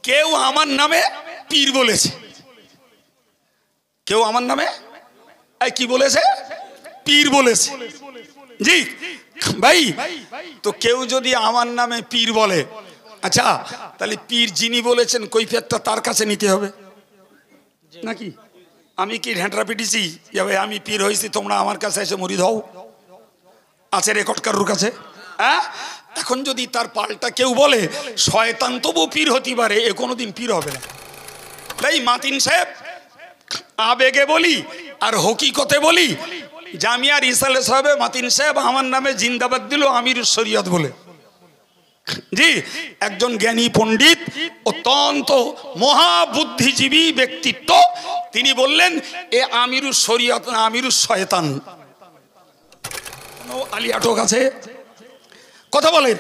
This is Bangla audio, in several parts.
কেউ আমার নামে পীর বলেছে, কেউ আমার নামে কি বলেছে? পীর বলেছে। জি ভাই, তো কেউ যদি আমার নামে পীর বলে, আচ্ছা তাহলে পীর যিনি বলেছেন কৈফিয়তটা তার কাছে নিতে হবে নাকি? আমি কি ঢ্যাঁটরা পিটিছি ভাই আমি পীর হয়েছি, তোমরা আমার কাছে এসে মুরিদ হও? আছে রেকর্ড কারোর কাছে? হ্যাঁ, এখন যদি তার পাল্টা কেউ বলে শয়তান তবু পীর হতে পারে, এ কোনোদিন পীর হবে না। তাই মাতিন সাহেব আবেগে বলি আর হকিকতে বলি, জামিয়ার ইসালে সাহেব মাতিন সাহেব আমার নামে জিন্দাবাদ দিল আমির শরিয়ত বলে। জি, একজন জ্ঞানী পণ্ডিত অত্যন্ত মহাবুদ্ধিজীবী ব্যক্তিত্ব, তিনি বললেন এ আমিরুস শরিয়ত না, আমিরুস শয়তান। আলিয়াটক আছে, কথা বলেন।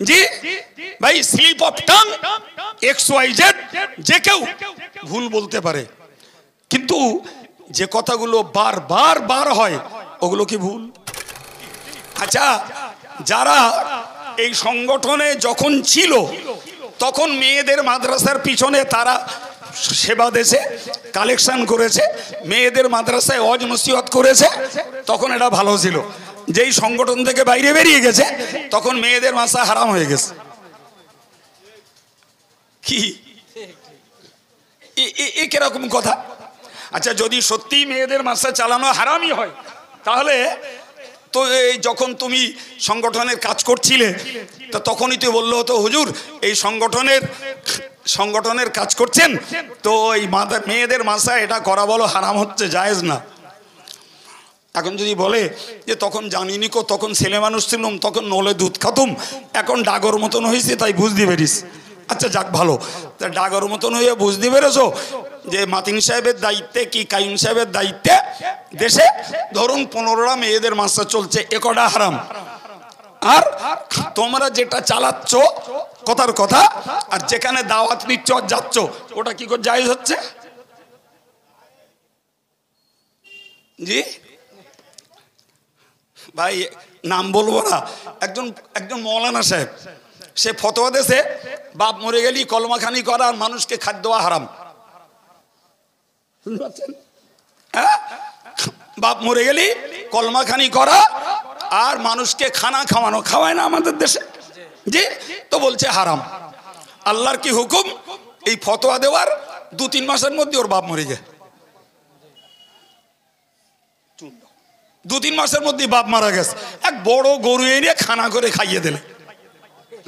জি ভাই, স্লিপ অফ টাং XYZ যে কেউ ভুল বলতে পারে, কিন্তু যে কথাগুলো বারবার বার হয় ওগুলো কি ভুল? আচ্ছা, যারা এই সংগঠনে যখন ছিল তখন মেয়েদের মাদ্রাসার পিছনে তারা সেবা দেশে কালেকশন করেছে, মেয়েদের মাদ্রাসায় ওয়াজ নসিহত করেছে, তখন এটা ভালো ছিল। যেই সংগঠন থেকে বাইরে বেরিয়ে গেছে তখন মেয়েদের মাদ্রাসা হারাম হয়ে গেছে। কি কিরকম কথা? আচ্ছা, যদি সত্যি মেয়েদের মাদ্রাসা চালানো হারামই হয় তাহলে তো এই যখন তুমি সংগঠনের কাজ করছিলে তো তখনই তো বললো হতো হুজুর এই সংগঠনের কাজ করছেন তো এই মেয়েদের মাদ্রাসা এটা করা বলো হারাম হচ্ছে, জায়েজ না। এখন যদি বলে যে তখন জানিনি কো, তখন ছেলে মানুষ ছিলাম, তখন নলে দুধ খাতুম, এখন ডাগর মতন হয়েছে তাই বুঝতে পেরিস। আচ্ছা যাক, ভালো, তা ডাগর মতন হয়ে বুঝতে পেরেছো যে মাতিন সাহেবের দায়িত্বে কি কাইম সাহেবের দায়িত্বে দেশে ধরুন 15টা মেয়েদের মাদ্রাসা চলছে, এ কটা হারাম। আর তোমরা যেটা চালাচ্ছ কথার কথা, আর যেখানে দাওয়াত নিচ্ছ আর যাচ্ছ ওটা কি করে জায়েজ হচ্ছে? জি ভাই, নাম বলবো না, একজন মৌলানা সাহেব, সে ফতোয়া দেশে বাপ মরে গেলি কলমাখানি করা আর মানুষকে খাদ্য দেওয়া হারাম। শুনতে পাচ্ছেন? হ্যাঁ, বাপ মরে গেলি কলমাখানি করা আর মানুষকে খানা খাওয়ানো, খাওয়ায় না আমাদের দেশে? জি, তো বলছে হারাম। আল্লাহর কি হুকুম? এই ফতোয়া দেওয়ার 2-3 মাসের মধ্যে ওর বাপ মরে যায়, 2-3 মাসের মধ্যে বাপ মারা গেছে, এক বড় গরু এনে খানা করে খাইয়ে দিলে।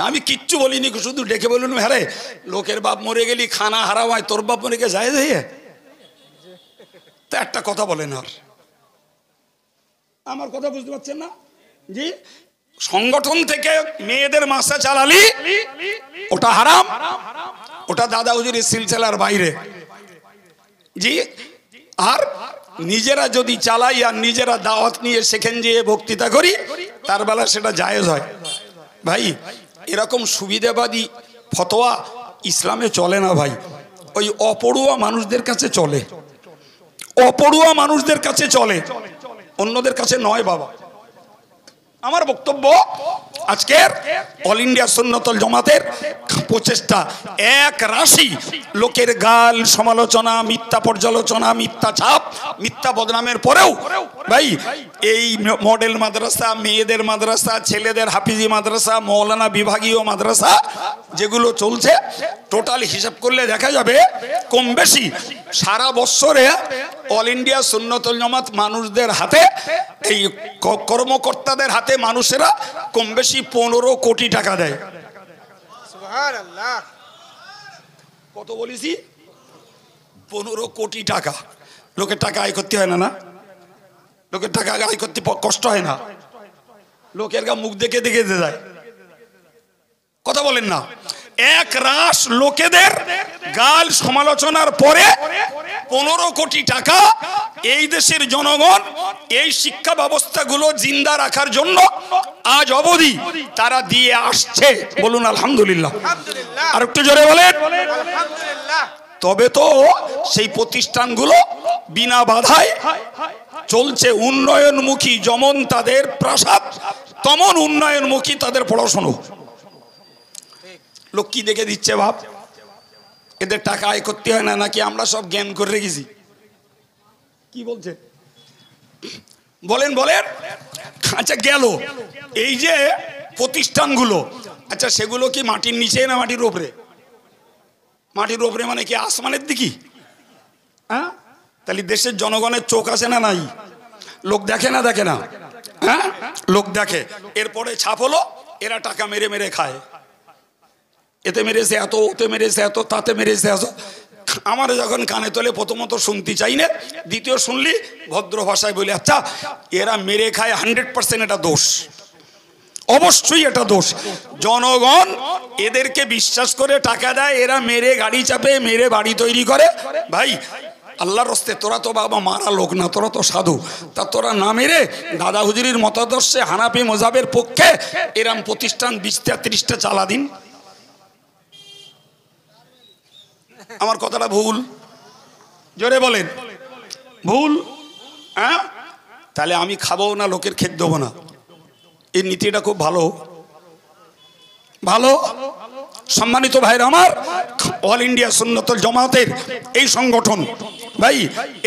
আমি কিচ্ছু বলিনি, শুধু ডেকে বলুন হ্যাঁ রে লোকের বাপ মরে গেলি খানা হারাম হয়, তোর বাপ মরে গিয়ে যায় যাইয়ে। তা একটা কথা বলেন, আর আমার কথা বুঝতে পারছেন না? জি, সংগঠন থেকে মেয়েদের মাদ্রাসা চালালি ওটা হারাম, ওটা দাদা হুজুরের সিলসিলার বাইরে। জি, আর নিজেরা যদি চালাই আর নিজেরা দাওয়াত নিয়ে সেখানে যেয়ে বক্তৃতা করি তার বেলা সেটা জায়েজ হয়। ভাই, এরকম সুবিধাবাদী ফতোয়া ইসলামে চলে না ভাই, ওই অপড়ুয়া মানুষদের কাছে চলে, অপড়ুয়া মানুষদের কাছে চলে, অন্যদের কাছে নয় বাবা। আমার বক্তব্য আজকের অল ইন্ডিয়া সুন্নাতুল জামাতের প্রচেষ্টা, এক রাশি লোকের গাল সমালোচনা, মিথ্যা পর্যালোচনা, মিথ্যা ছাপ, মিথ্যা বদনামের পরেও ভাই এই মডেল মাদ্রাসা, মেয়েদের মাদ্রাসা, ছেলেদের হাফিজি মাদ্রাসা, মৌলানা বিভাগীয় মাদ্রাসা যেগুলো চলছে, টোটাল হিসাব করলে দেখা যাবে কম বেশি সারা বছরে অল ইন্ডিয়া সুন্নাতুল জামাত মানুষদের হাতে, এই কর্মকর্তাদের হাতে মানুষেরা কম বেশি 15 কোটি টাকা দেয়। সুবহানাল্লাহ, কত বলেছি? 15 কোটি টাকা। লোকের টাকা আয় করতে হয় না? না, লোকের টাকা আয় করতে কষ্ট হয় না? লোকের গা মুখ দেখে দেখে যায়, কথা বলেন না? এক রাশ লোকেদের গাল সমালোচনার পরে 15 কোটি টাকা এই দেশের জনগণ এই শিক্ষা ব্যবস্থাগুলো জিন্দা রাখার জন্য আজ অবধি তারা দিয়ে আসছে। বলুন আলহামদুলিল্লাহ। আর একটু জোরে বলেন আলহামদুলিল্লাহ। তবে তো সেই প্রতিষ্ঠানগুলো বিনা বাধায় চলছে, উন্নয়নমুখী, যেমন তাদের প্রাসাদ তেমন উন্নয়নমুখী তাদের পড়াশোনা। লোক কি দেখে দিচ্ছে ভাব? এদের টাকা আয় করতে হয় না, নাকি আমরা সব জ্ঞান করে রেখেছি? কি বলছেন বলেন বলেন। আচ্ছা গেল এই যে প্রতিষ্ঠানগুলো, আচ্ছা সেগুলো কি মাটির নিচে না মাটির উপরে? মাটির উপরে মানে কি আসমানের দিকে? হ্যাঁ, তাহলে দেশের জনগণের চোখ আছে না নাই? লোক দেখে না দেখে না? হ্যাঁ লোক দেখে। এরপরে ছাপ হলো, এরা টাকা মেরে মেরে খায়। এতে মেরেছে এত, ওতে মেরেছে এত, তাতে মেরেছে এত। আমার যখন কানে তোলে প্রথমত শুনতে চাই না, দ্বিতীয় শুনলি ভদ্র ভাষায় বলি আচ্ছা এরা মেরে খায় 100% এটা দোষ, অবশ্যই এটা দোষ। জনগণ এদেরকে বিশ্বাস করে টাকা দেয়, এরা মেরে গাড়ি চাপে, মেরে বাড়ি তৈরি করে। ভাই আল্লাহর রাস্তে তোরা তো বাবা মারা লোক না, তোরা তো সাধু, তা তোরা না মেরে দাদা হুজুরির মতাদর্শে হানাফি মজাবের পক্ষে এরম প্রতিষ্ঠান 20টা 30টা চালা দিন। আমার কথাটা ভুল? জোরে বলেন ভুল? হ্যাঁ, তাহলে আমি খাবো না, লোকের খেতে দেবো না। এই নীতিটা খুব ভালো ভালো। সম্মানিত ভাইরা আমার, অল ইন্ডিয়া সুন্নতুল জামাতের এই সংগঠন ভাই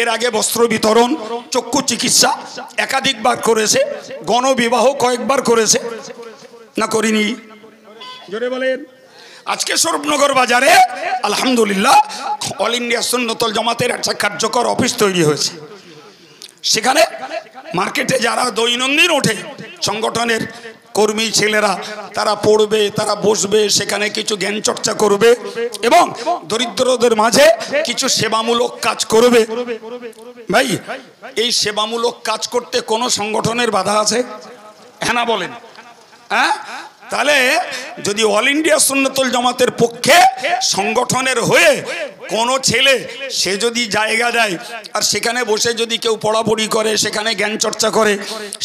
এর আগে বস্ত্র বিতরণ, চক্ষু চিকিৎসা একাধিকবার করেছে, গণবিবাহ কয়েকবার করেছে না করিনি? জোরে বলেন। আজকে স্বরূপনগর বাজারে আলহামদুলিল্লাহ অল ইন্ডিয়া সুন্নতুল জামাতের একটা কার্যকর অফিস তৈরি হয়েছে। সেখানে মার্কেটে যারা দৈনন্দিন ওঠে সংগঠনের কর্মী ছেলেরা, তারা পড়বে, তারা বসবে, সেখানে কিছু জ্ঞান চর্চা করবে এবং দরিদ্রদের মাঝে কিছু সেবামূলক কাজ করবে। ভাই এই সেবামূলক কাজ করতে কোনো সংগঠনের বাধা আছে? হ্যাঁ না বলেন? হ্যাঁ, তাহলে যদি অল ইন্ডিয়া সুন্নতুল জামাতের পক্ষে সংগঠনের হয়ে কোনো ছেলে সে যদি জায়গা দেয় আর সেখানে বসে যদি কেউ পড়াপড়ি করে, সেখানে জ্ঞান চর্চা করে,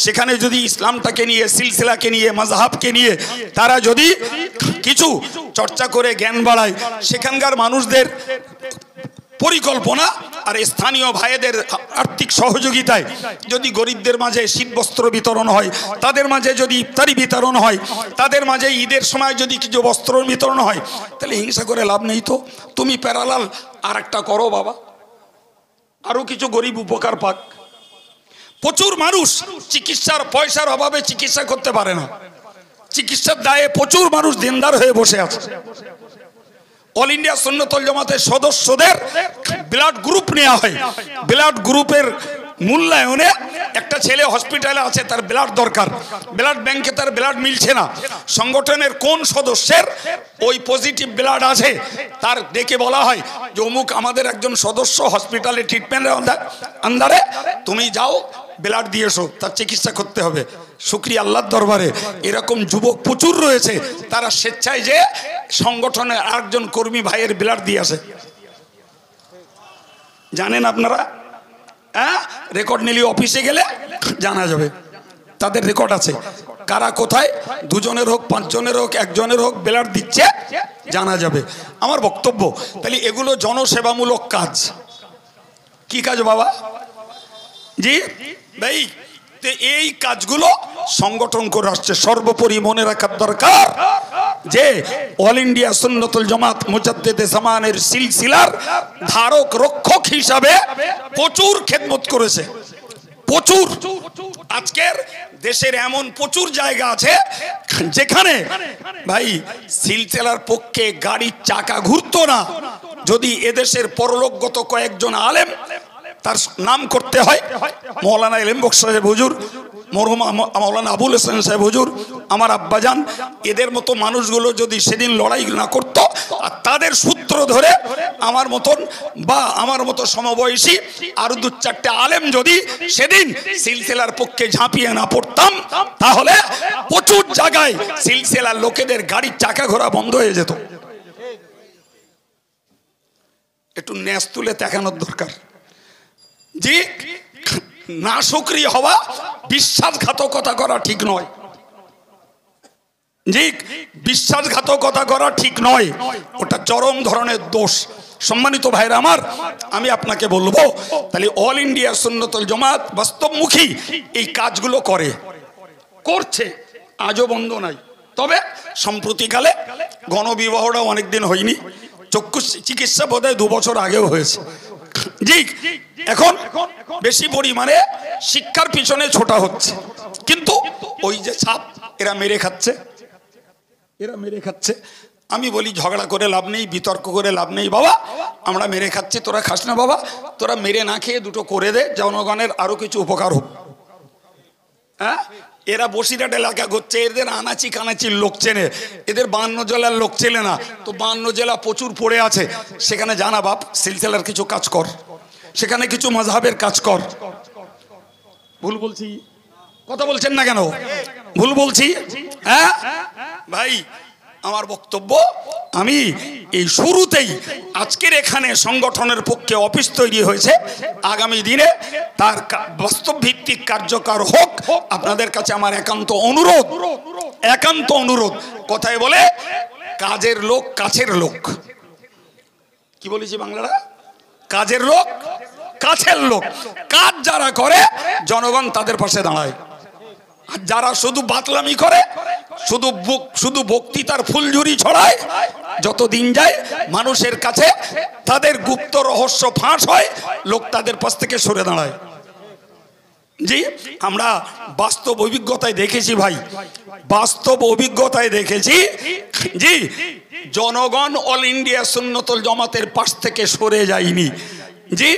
সেখানে যদি ইসলামটাকে নিয়ে, সিলসিলাকে নিয়ে, মাযহাবকে নিয়ে তারা যদি কিছু চর্চা করে জ্ঞান বাড়ায়, সেখানকার মানুষদের পরিকল্পনা আর স্থানীয় ভাইদের আর্থিক সহযোগিতায় যদি গরিবদের মাঝে শীতবস্ত্র বিতরণ হয়, তাদের মাঝে যদি ইফতারি বিতরণ হয়, তাদের মাঝে ঈদের সময় যদি কিছু বস্ত্র বিতরণ হয়, তাহলে হিংসা করে লাভ নেই। তো তুমি প্যারালাল আর একটা করো বাবা, আরো কিছু গরিব উপকার পাক। প্রচুর মানুষ চিকিৎসার পয়সার অভাবে চিকিৎসা করতে পারে না, চিকিৎসার দায়ে প্রচুর মানুষ দিনদার হয়ে বসে আছে। অল ইন্ডিয়া সুন্নতুল জামাতের সদস্যদের ব্লাড গ্রুপ নেওয়া হয়। ব্লাড গ্রুপের মূল্যায়নে একটা ছেলে হসপিটালে আছে, তার ব্লাড দরকার, ব্লাড ব্যাংকে তার ব্লাড মিলছে না। সংগঠনের কোন সদস্যের ওই পজিটিভ ব্লাড আছে তার ডেকে বলা হয় যে অমুক আমাদের একজন সদস্য হসপিটালে ট্রিটমেন্টের আন্ডারে, তুমি যাও ব্লাড দিয়ে এসো, তার চিকিৎসা করতে হবে। শুকরিয়া আল্লাহর দরবারে এরকম যুবক প্রচুর রয়েছে, তারা স্বেচ্ছায় যে সংগঠনের আরেকজন কর্মী ভাইয়ের ব্লাড দিয়ে আসে। জানেন আপনারা? হ্যাঁ, রেকর্ড নিলে অফিসে গেলে জানা যাবে, তাদের রেকর্ড আছে কারা কোথায়, দুজনের হোক, পাঁচজনের হোক, একজনের হোক ব্লাড দিচ্ছে জানা যাবে। আমার বক্তব্য তাহলে এগুলো জনসেবামূলক কাজ। কি কাজ বাবা? জি ভাই, এই কাজগুলো সংগঠন করে আসছে। সর্বোপরি মনে রাখার দরকার যে অল ইন্ডিয়া সুন্নতুল জামাত মুজাদ্দিদে জামানের সিলসিলার ধারক রক্ষক হিসাবে প্রচুর খেদমত করেছে, প্রচুর। আজকের দেশের এমন প্রচুর জায়গা আছে যেখানে ভাই সিলসিলার পক্ষে গাড়ির চাকা ঘুরতো না, যদি এদেশের পরলোকগত কয়েকজন আলেম তার নাম করতে হয়, মৌলানা ইলম বক্স সাহেব হুজুর, মরহুম মৌলানা আবুল হোসেন সাহেব হুজুর, আমার আব্বাজান, এদের মতো মানুষগুলো যদি সেদিন লড়াই না করতো আর তাদের সূত্র ধরে আমার মতন বা আমার মতো সমবয়সী আর দু চারটে আলেম যদি সেদিন সিলসিলার পক্ষে ঝাঁপিয়ে না পড়তাম, তাহলে প্রচুর জায়গায় সিলসিলার লোকেদের গাড়ির চাকা ঘোরা বন্ধ হয়ে যেত। একটু ন্যাস তুলে দেখানোর দরকার। জি, না শুকরিয়া হওয়া, বিশ্বাসঘাতকতা করা ঠিক নয়। জি, বিশ্বাসঘাতকতা করা ঠিক নয়, ওটা চরম ধরনের দোষ। সম্মানিত ভাইরা আমার, আমি আপনাকে বলবো তাহলে অল ইন্ডিয়া সুন্নতুল জামাত বাস্তবমুখী এই কাজগুলো করছে, আজও বন্ধ নাই। তবে সম্প্রতিকালে গণবিবাহটা অনেকদিন হয়নি, চক্ষু চিকিৎসা বোধহয় 2 বছর আগেও হয়েছে। জি, এখন বেশি পরিমাণে শিক্ষার পিছনে ছোটা হচ্ছে, কিন্তু ওই যে ছাপ এরা মেরে খাচ্ছে, এরা মেরে খাচ্ছে। আমি বলি ঝগড়া করে লাভ নেই, বিতর্ক করে লাভ নেই বাবা, আমরা মেরে খাচ্ছি, তোরা খাস না বাবা, তোরা মেরে না খেয়ে দুটো করে দে, জনগণের আরো কিছু উপকার হোক। হ্যাঁ, এরা বসিরহাট এলাকা করছে, এদের আনাচি কানাচির লোক চেনে, এদের 52 জেলার লোক চেনে না। তো 52 জেলা প্রচুর পড়ে আছে, সেখানে জানা বাপ সিলসিলার কিছু কাজ কর, সেখানে কিছু মাযহাবের কাজ কর। ভুল বলছি? কথা বলছেন না কেন? ভুল বলছি? হ্যাঁ ভাই, আমার বক্তব্য, আমি এই শুরুতেই আজকের এখানে সংগঠনের পক্ষে অফিস তৈরি হয়েছে, আগামী দিনে তার বাস্তব ভিত্তিক কার্যকর হোক, আপনাদের কাছে আমার একান্ত অনুরোধ, একান্ত অনুরোধ। কথায় বলে কাজের লোক কাছের লোক, কি বলেছি বাংলাটা? কাজের লোক কাছের লোক। কাজ যারা করে জনগণ তাদের পাশে দাঁড়ায়, আর যারা শুধু বাতলামি করে, শুধু বক্তৃতার ফুলঝুরি ছড়ায়, যত দিন যায় মানুষের কাছে তাদের গুপ্ত রহস্য ফাঁস হয়, লোক তাদের পাশ থেকে সরে দাঁড়ায়। জি, আমরা বাস্তব অভিজ্ঞতায় দেখেছি ভাই, বাস্তব অভিজ্ঞতায় দেখেছি। জি, জনগণ অল ইন্ডিয়া সুন্নতুল জামাতের পাশ থেকে সরে যায়নি। জি,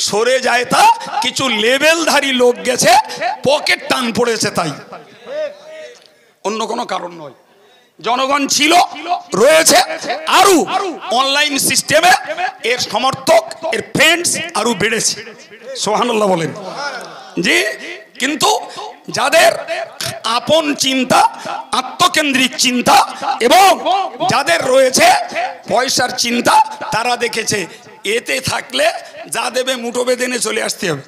সরে যায় তা কিছু লেভেলধারী লোক গেছে, পকেট টান পড়েছে, তাই অন্য কোনো কারণ নয়। জনগণ ছিল, রয়েছে, আরো অনলাইন সিস্টেমে এর সমর্থক, এর ফ্রেন্ডস আরো বেড়েছে। সুবহানাল্লাহ বলেন। জি, কিন্তু যাদের আপন চিন্তা, আত্মকেন্দ্রিক চিন্তা এবং যাদের রয়েছে পয়সার চিন্তা, তারা দেখেছে এতে থাকলে যা দেবে মুঠো বেঁধে নিয়ে চলে আসতে হবে,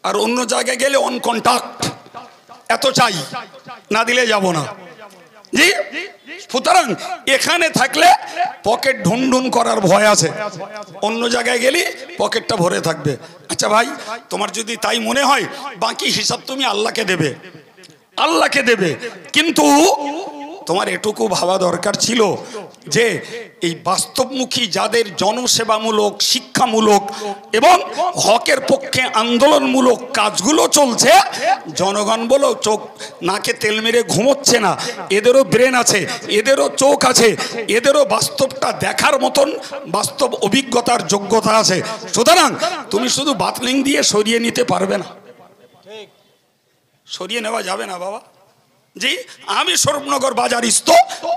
আর অন্য জায়গায় গেলে অন কন্টাক্ট, এত চাই, না দিলে যাব না। জি, সুতরাং এখানে থাকলে পকেট ঢুনঢুন করার ভয় আছে, অন্য জায়গায় গেলে পকেটটা ভরে থাকবে। আচ্ছা ভাই, তোমার যদি তাই মনে হয়, বাকি হিসাব তুমি আল্লাহকে দেবে, আল্লাহকে দেবে, কিন্তু তোমার এটুকু ভাবা দরকার ছিল যে এই বাস্তবমুখী যাদের জনসেবামূলক, শিক্ষামূলক এবং হকের পক্ষে আন্দোলনমূলক কাজগুলো চলছে, জনগণ বলো চোখ নাকে তেল মেরে ঘুমোচ্ছে না, এদেরও ব্রেন আছে, এদেরও চোখ আছে, এদেরও বাস্তবটা দেখার মতন বাস্তব অভিজ্ঞতার যোগ্যতা আছে। সুতরাং তুমি শুধু বাতলিং দিয়ে সরিয়ে নিতে পারবে না, সরিয়ে নেওয়া যাবে না বাবা। জি, আমি স্বরূপনগর বাজারিস্থ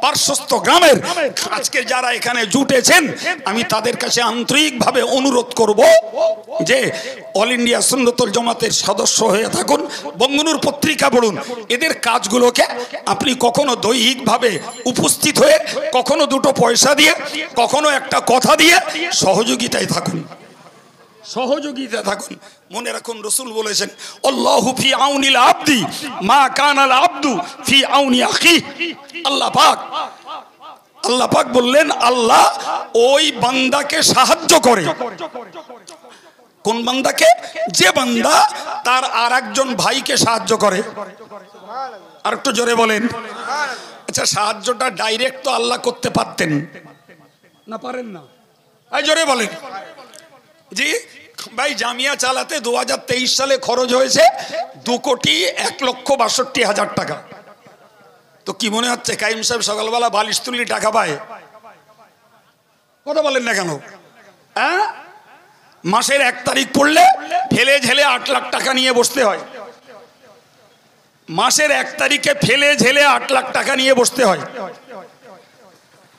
পার্শ্বস্থ গ্রামের আজকে যারা এখানে জুটেছেন, আমি তাদের কাছে আন্তরিকভাবে অনুরোধ করব যে অল ইন্ডিয়া সুন্নতুল জামাতের সদস্য হয়ে থাকুন, বঙ্গনুর পত্রিকা পড়ুন, এদের কাজগুলোকে আপনি কখনো দৈহিকভাবে উপস্থিত হয়ে, কখনো দুটো পয়সা দিয়ে, কখনো একটা কথা দিয়ে সহযোগিতায় থাকুন, সহযোগিতা থাকুন। মনে রাখুন, রসুল বলেছেন আল্লাহু ফি আউনিল আবদি মা কানাল আবদু ফি আউনি আখি। আল্লাহ পাক বললেন, আল্লাহ ওই বান্দাকে সাহায্য করে। কোন বান্দাকে? যে বান্দা তার আর একজন ভাইকে সাহায্য করে। আর একটু জোরে বলেন। আচ্ছা, সাহায্যটা ডাইরেক্ট তো আল্লাহ করতে পারতেন না, পারেন না? জোরে বলেন। জি ভাই, জামিয়া চালাতে 2023 সালে খরচ হয়েছে 2,01,62,000 টাকা। তো কি মনে হচ্ছে কাইম সাহেব সকালবেলা বালিশ তুলি টাকা পায়? কথা বলেন না কেন? হ্যাঁ, মাসের 1 তারিখ পড়লে ফেলে ঝেলে 8 লাখ টাকা নিয়ে বসতে হয়। মাসের 1 তারিখে ফেলে ঝেলে 8 লাখ টাকা নিয়ে বসতে হয়।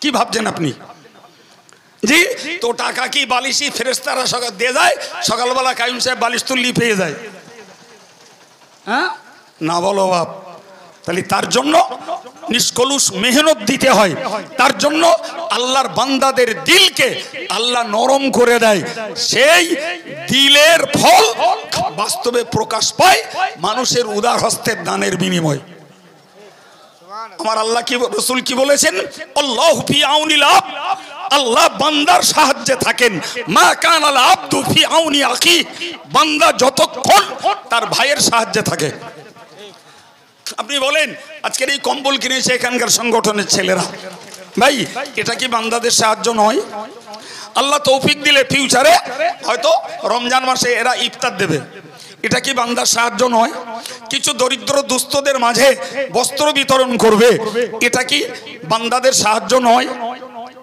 কি ভাবছেন আপনি? জি, তো টাকা কি বালিশি ফেরেশতারা সকাল দিয়ে যায়, সকালবেলা কাইম সাহেব বালিশ তুল্লি পেয়ে যায়? হ্যাঁ না, বলো বাপ। তাহলে তার জন্য নিষ্কলুষ মেহনত দিতে হয়, তার জন্য আল্লাহর বান্দাদের দিলকে আল্লাহ নরম করে দেয়, সেই দিলের ফল বাস্তবে প্রকাশ পায় মানুষের উদার হস্তের দানের বিনিময়। আমার আল্লাহ কি, রসুল কি বলেছেন? আল্লাহু ফি আউনিল আবদ, আল্লাহ বান্দার সাহায্যে থাকেন। মা কানাল আবদু ফি আউনি আখি, বান্দা যতক্ষণ তার ভাইয়ের সাহায্যে থাকে। আপনি বলেন, আজকের এই কম্বল কিনেছে এখানকার সংগঠনের ছেলেরা, ভাই এটা কি বান্দাদের সাহায্য নয়? আল্লাহ তৌফিক দিলে ফিউচারে হয়তো রমজান মাসে এরা ইফতার দেবে, এটা কি বান্দার সাহায্য নয়? কিছু দরিদ্র দুস্থদের মাঝে বস্ত্র বিতরণ করবে, এটা কি বান্দাদের সাহায্য নয়?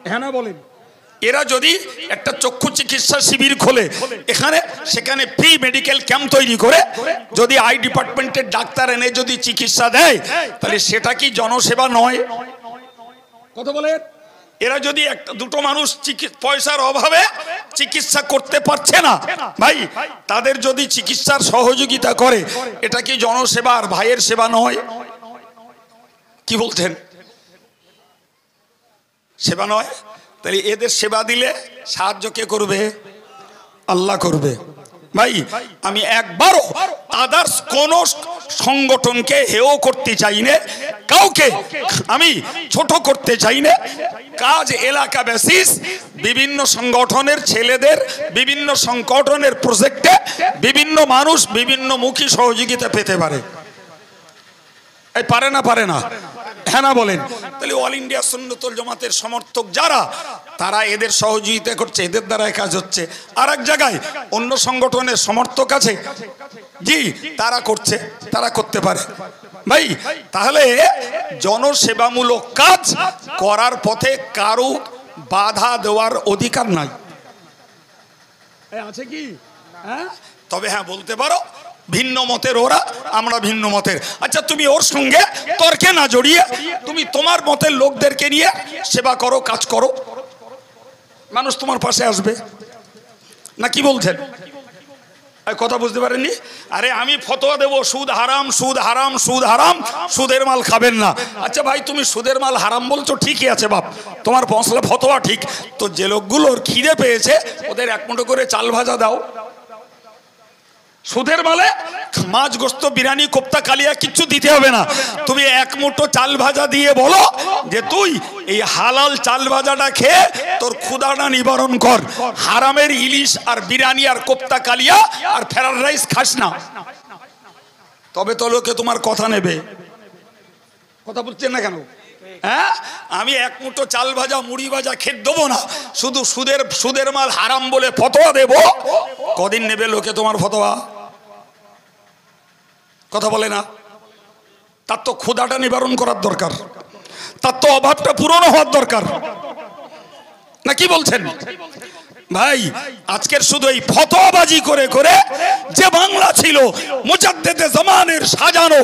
হ্যাঁ না বলেন? এরা যদি একটা চক্ষু চিকিৎসা শিবির খোলে, এখানে সেখানে ফ্রি মেডিকেল ক্যাম্প তৈরি করে যদি আই ডিপার্টমেন্টের ডাক্তার এনে যদি চিকিৎসা দেয়, তাহলে সেটা কি জনসেবা নয়? কথা বলেন? এরা যদি একটা দুটো মানুষ পয়সার অভাবে চিকিৎসা করতে পারছে না ভাই, তাদের যদি চিকিৎসার সহযোগিতা করে, এটা কি জনসেবা আর ভাইয়ের সেবা নয়? কি বলছেন? সেবা নয়? তাহলে এদের সেবা দিলে সাহায্য কে করবে? আল্লাহ করবে। ভাই আমি একবারও আদার্স কোন সংগঠনকে হেয় করতে চাই না, কাউকে আমি ছোট করতে চাই না। কাজ এলাকা বেসিস বিভিন্ন সংগঠনের ছেলেদের বিভিন্ন সংগঠনের প্রজেক্টে বিভিন্ন মানুষ বিভিন্ন মুখী সহযোগিতা পেতে পারে। এই পারে না? পারে না? হ্যাঁ না বলেন? তাহলে অল ইন্ডিয়া সুন্নতুল জামাতের সমর্থক যারা, তারা এদের সহযোগিতা করছে, এদের দ্বারাই কাজ হচ্ছে। আর এক জায়গায় অন্য সংগঠনের সমর্থক আছে, জি তারা করছে, তারা করতে পারে। ভাই তাহলে জনসেবামূলক কাজ করার পথে কারো বাধা দেওয়ার অধিকার নাই, আছে কি? হ্যাঁ, তবে হ্যাঁ বলতে পারো ভিন্ন মতের ওরা, আমরা ভিন্ন মতের। আচ্ছা তুমি ওর সঙ্গে তর্কে না জড়িয়ে তুমি তোমার মতের লোকদেরকে নিয়ে সেবা করো, কাজ করো, মানুষ তোমার পাশে আসবে না। কি বলছেন? কথা বুঝতে পারেননি? আরে আমি ফতোয়া দেবো সুদ হারাম, সুদ হারাম, সুদ হারাম, সুদের মাল খাবেন না। আচ্ছা ভাই তুমি সুদের মাল হারাম বলছো, ঠিকই আছে বাপ, তোমার মশলা ফতোয়া ঠিক। তো যে লোকগুলোর খিদে পেয়েছে ওদের এক মুঠো করে চাল ভাজা দাও। সুদের মালে মাছ, গোস্ত, বিরিয়ানি, কোপ্তা, কালিয়া কিচ্ছু দিতে হবে না। তুমি এক মুঠো চাল ভাজা দিয়ে বলো যে তুই এই হালাল চাল ভাজাটা খেয়ে তোর ক্ষুধাটা নিবারণ কর, হারামের ইলিশ আর বিরিয়ানি আর কোপ্তা, কালিয়া আর ফ্রাইড রাইস খাস না। তবে তো লোকে তোমার কথা নেবে। কথা বলছেন না কেন? হ্যাঁ, আমি এক মুঠো চাল ভাজা মুড়ি ভাজা খেতে দেবো না, শুধু সুদের মাল হারাম বলে ফতোয়া দেবো। কদিন নেবে লোকে তোমার ফতোয়া? কথা বলে না? তার তো ক্ষুধাটা নিবারণ করার দরকার, তার তো অভাবটা পূরণ হওয়ার দরকার, না কি বলছেন ভাই? আজকের শুধু এই ফতোয়াবাজি করে করে যে বাংলা ছিল মুজাদ্দেদে জামানের সাজানো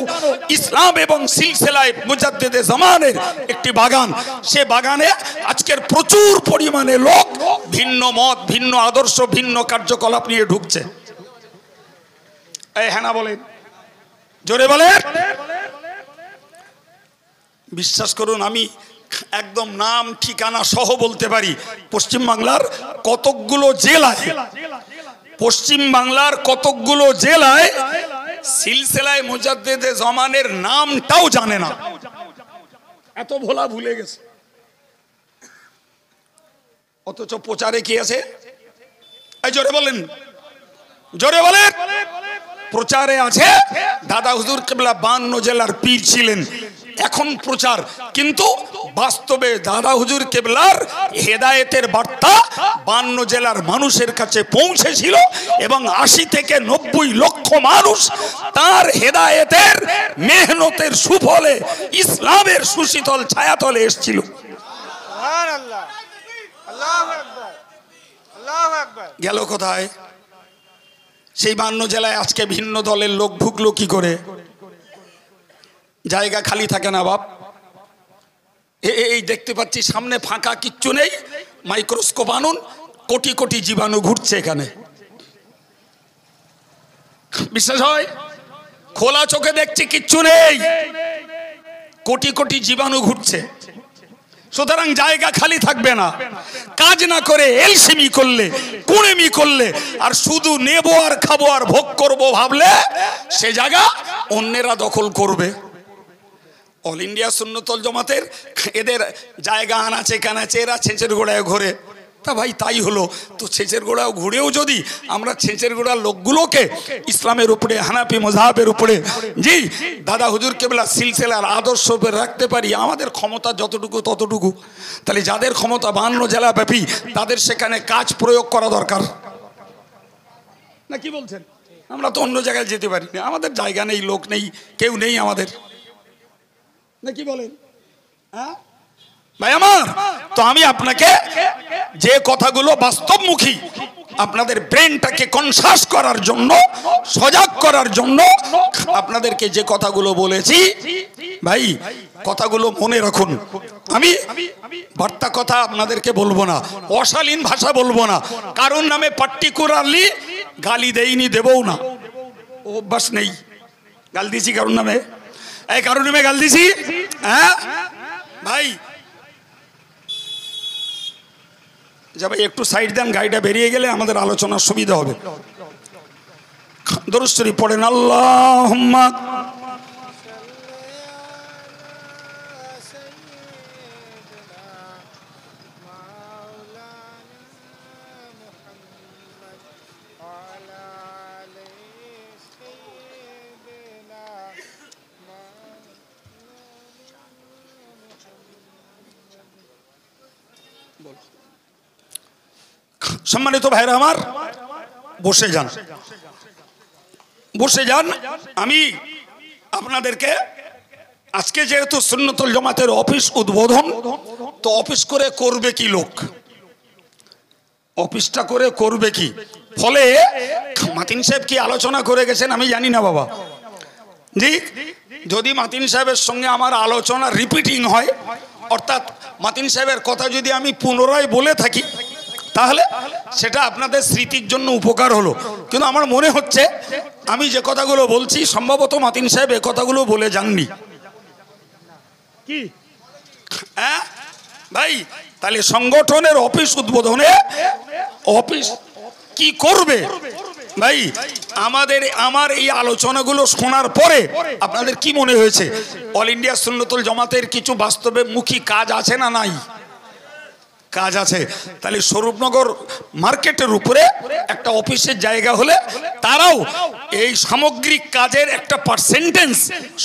ইসলাম এবং সিলসিলায়ে মুজাদ্দেদে জামানের একটি বাগান, সে বাগানে আজকের প্রচুর পরিমাণে লোক ভিন্ন মত, ভিন্ন আদর্শ, ভিন্ন কার্যকলাপ নিয়ে ঢুকছে। এই হ্যাঁ না বলেন? জোরে বলেন। বিশ্বাস করুন আমি একদম নাম ঠিকানা সহ বলতে পারি, পশ্চিমবাংলার কতকগুলো জেলায় সিলসিলায়ে মুজাদ্দেদে জামানের নামটাও জানে না, এত ভোলা ভুলে গেছে। অথচ প্রচারে কি আছে? এই জোরে বলেন, জোরে বলেন। প্রচারে আছে দাদা হুজুর কেবলা 52 জেলার পীর ছিলেন, এখন প্রচার। কিন্তু বাস্তবে দাদা হুজুর কেবলার হেদায়েতের বার্তা 52 জেলার মানুষের কাছে পৌঁছেছিল এবং 80 থেকে 90 লক্ষ মানুষ তার হেদায়েতের মেহনতের সুফলে ইসলামের সুশীতল ছায়াতলে এসেছিল। সুবহানাল্লাহ, আল্লাহু আকবার, আল্লাহু আকবার। গেল কোথায়? সেই 52 জেলায় আজকে ভিন্ন দলের লোক ঢুকলো কি করে? জায়গা খালি থাকে না বাপ। এই দেখতে পাচ্ছি সামনে ফাঁকা, কিচ্ছু নেই, মাইক্রোস্কোপ আনুন, কোটি কোটি জীবাণু ঘুরছে এখানে। বিশ্বাস হয়? খোলা চোখে দেখছি কিচ্ছু নেই, কোটি কোটি জীবাণু ঘুরছে। সুতরাং জায়গা খালি থাকবে না। কাজ না করে এলসিমি করলে, কুড়েমি করলে আর শুধু নেব আর খাবো আর ভোগ করবো ভাবলে সে জায়গা অন্যেরা দখল করবে। অল ইন্ডিয়া সুন্নতুল জামাতের এদের জায়গা আনাচে কানাচে, এরা ছেঁচের গোড়ায় ঘোরে, তা ভাই তাই হলো, তো ছেঁচের গোড়াও ঘুরেও যদি আমরা ছেঁচের গোড়ার লোকগুলোকে ইসলামের উপরে, হানাফি মযহাবের উপরে জি দাদা হুজুর কেবলা সিলসিলার আদর্শ রাখতে পারি, আমাদের ক্ষমতা যতটুকু ততটুকু। তাহলে যাদের ক্ষমতা 52 জেলা ব্যাপী, তাদের সেখানে কাজ প্রয়োগ করা দরকার না, কি বলছেন? আমরা তো অন্য জায়গায় যেতে পারি না, আমাদের জায়গা নেই, লোক নেই, কেউ নেই আমাদের, না কি বলেন? হ্যাঁ ভাই আমার, তো আমি আপনাকে যে কথাগুলো বাস্তবমুখী, আপনাদের ব্রেনটাকে কনসাস করার জন্য, সজাগ করার জন্য আপনাদেরকে যে কথাগুলো বলেছি ভাই, কথাগুলো মনে রাখুন। আমি বার্তা কথা আপনাদেরকে বলবো না, অশালীন ভাষা বলবো না, কারোর নামে পার্টিকুলারলি গালি দেইনি, দেবও না, অভ্যাস নেই। গাল দিছি কারোর নামে? এই কারোর নামে গাল দিছি? হ্যাঁ ভাই, যাবে একটু সাইড দেন, গাড়িটা বেরিয়ে গেলে আমাদের আলোচনার সুবিধা হবে। দরুদ শরীফ পড়েন, আল্লাহুম্মা সম্মানিত ভাইরা আমার, বসে যান, বসে যান। আমি আপনাদেরকে আজকে যেহেতু সুন্নতুল জামাতের অফিস উদ্বোধন, তো অফিস করে করবে কি লোক, অফিসটা করে করবে কি? ফলে মাতিন সাহেব কি আলোচনা করে গেছেন আমি জানি না বাবা জি, যদি মাতিন সাহেবের সঙ্গে আমার আলোচনা রিপিটিং হয়, অর্থাৎ মাতিন সাহেবের কথা যদি আমি পুনরায় বলে থাকি, তাহলে সেটা আপনাদের স্মৃতির জন্য উপকার হলো। কিন্তু আমার মনে হচ্ছে আমি যে কথাগুলো বলছি সম্ভবত মাতিন সাহেব এ কথাগুলো বলে যাননি, কি হ্যাঁ ভাই? তাহলে সংগঠনের অফিস উদ্বোধনে অফিস কি করবে ভাই? আমার এই আলোচনাগুলো শোনার পরে আপনাদের কি মনে হয়েছে? অল ইন্ডিয়া সুন্নতুল জামাতের কিছু বাস্তবে মুখী কাজ আছে না নাই? কাজ আছে। তাহলে স্বরূপনগর মার্কেটের উপরে একটা অফিসের জায়গা হলে তারাও এই সামগ্রিক কাজের একটা পার্সেন্টেজ